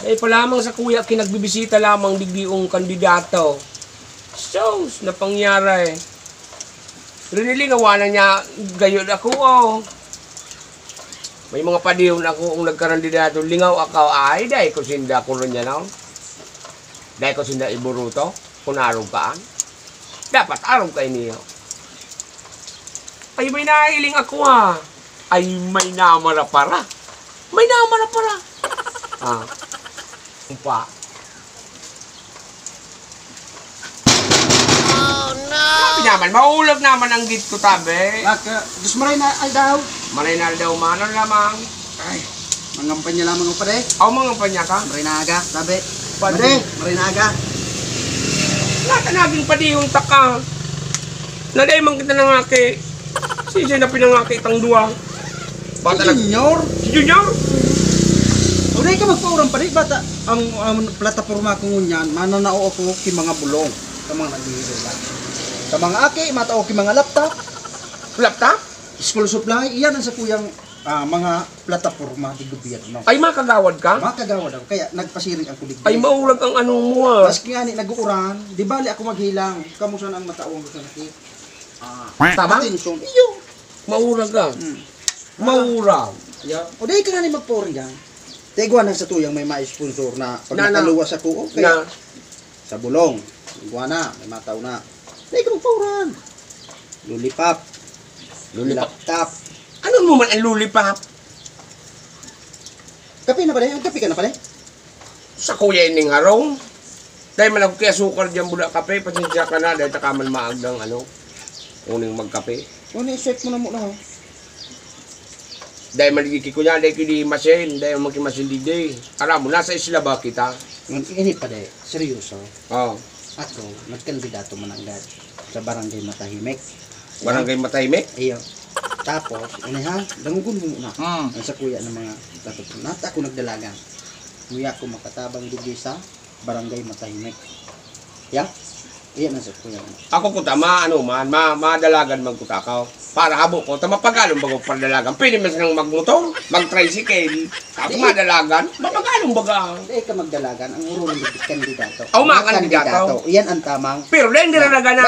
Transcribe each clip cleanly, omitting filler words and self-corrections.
Eh, palamang sa kuya, kinagbibisita lamang digdiong kandidato. So, napangyari. Rinilingawanan niya, gayon ako, oh. May mga padihon ako kung nagkarandidato, lingaw ako, ay, dahil ko sinda ko rin yan, oh. Dahil ko sinda iburuto, kung araw kaan. Dapat araw kayo niyo. Ay, may nahiling ako, ha. Ay, may namara para. May namara para. Ah. Pa. Oh no! Sabi naman, maulag naman ang git ko tabi. Diyos maray na ay daw. Maray na daw manon lamang. Ay, mangampanya lamang ang pare. Aw mga panya ka? Maray na aga, tabi. Pade. Pare, maray na aga. Nata naging padihong taka. Naday man kita nangaki. Sisi na pinangaki itang duwa. Bata nag... Junior? Si Junior? Uday ka magpaurang pare, bata. Ang plataforma ko ngunyan, mananao ako ki mga bulong. Sa mga naghihirila. Sa mga aki, matao ki mga laptop. Laptop? School supply, iyan ang sa kuyang mga plataforma di gobyerno. Ay makagawad ka? Makagawa daw, kaya nagpasiring ang kulig. Ay maulag ang anong mo ha. Maski nga ni nag-uuran, di bali ako maghilang. Kamusta ang mataong sa nakit? Tama? Attention, iyo. Maulag ka. Maulag. Yeah. O dahil ka nga ni magpaurin yan. Tegwa na sa tuyang may ma-sponsor na pag nakaluwas ako, okay. Na. Sa bulong, igwa na, may mataw na. Dahil ka magpauran. Lulipap. Laptop. Ano mo man ang lulipap? Kape na ba dahil? Ang kape ka na pala? Sa kuya ining harong. Dahil man ako kaya sukar dyan bula kape, pasensya ka na dahil takaman maagdang uning magkape. O na-set mo na muna ho. Dahil maligiki ko niya, dahil kini masin, dahil magkimasin di. Alam mo, nasa isla ba kita? Ini pa dahil, seryoso. Oo. Ako, nagkandidato mananggad sa barangay Matahimik. Barangay Matahimik? Iyo. Tapos, ha, dangugon mo muna. Ang sa kuya ng mga dapat. Nata ako nagdalagan. Kuya ko makatabang dugi sa barangay Matahimik. Ya? Iyan ang sa kuya. Ako ko tama, madalagan magkutakaw. Para habo ko, tama pagkalong bago pardalagan. Pwede man silang magmotor, mag-tricycle. Ako madalagan, mapagkalong baga. Hindi ka magdalagan, ang urong ng kandidato. Mga kandidato. Iyan ang tamang. Pero dahil nilalagan na.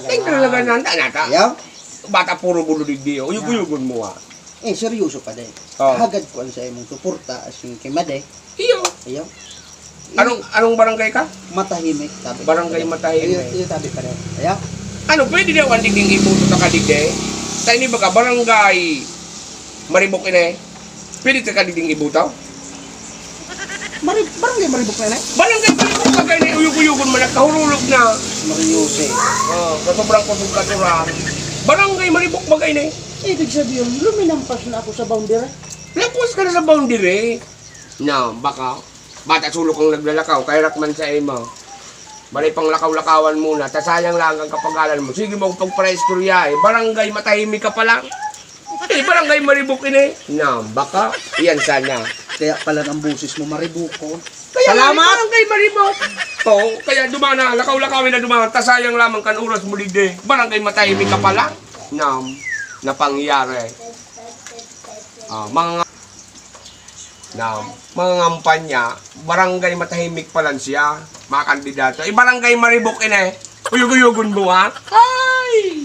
Dahil nilalagan na, tanata. Ayaw? Bata puro bulo digdi, uyug-uyugon mo ha. Seryoso pa dahil. Oh. Hagad ko ang sa imong suporta as yung kimade. Iyo. Ayaw? Anong barangay ka? Matahimik, tabi. Barangay Matahimik. Iyo tabi pa rin. Ayaw? Ano, pwede daw ang digding ibuto na kadigde? Sa ini baga, barangay Maribok ine, pwede ka kadigding ibutaw? Barangay Maribok na yun eh? Barangay Maribok ka kayo na uyug-uyugon man, nakahurulog na. Mariuse. Katobrang kusog katura. Barangay Maribok bagay na Ibig sabihin, luminampas na ako sa boundary. Lapos ka na sa boundary. Na, baka, bata sulok ang naglalakaw, kay Rakman sa imo. Balay pang lakaw-lakawan muna, tasayang lang ang kapagalan mo. Sige mo pagpara-istorya barangay Matahimik ka pa lang. Barangay Maribok ini. Na, baka, iyan sana. Kaya pala ng busis mo Maribuko. Kaya salamat! Barangay Maribok. Oo, kaya dumana, lakaw-lakawin na dumana, tasayang lamang kan oras mo ligde. Barangay Matahimik ka pa lang. Na, napangyari. Mga ngampanya, barangay Matahimik pa lang siya, mga kandidato. Barangay Maribok ine, uyug-uyugon mo ha? Ay!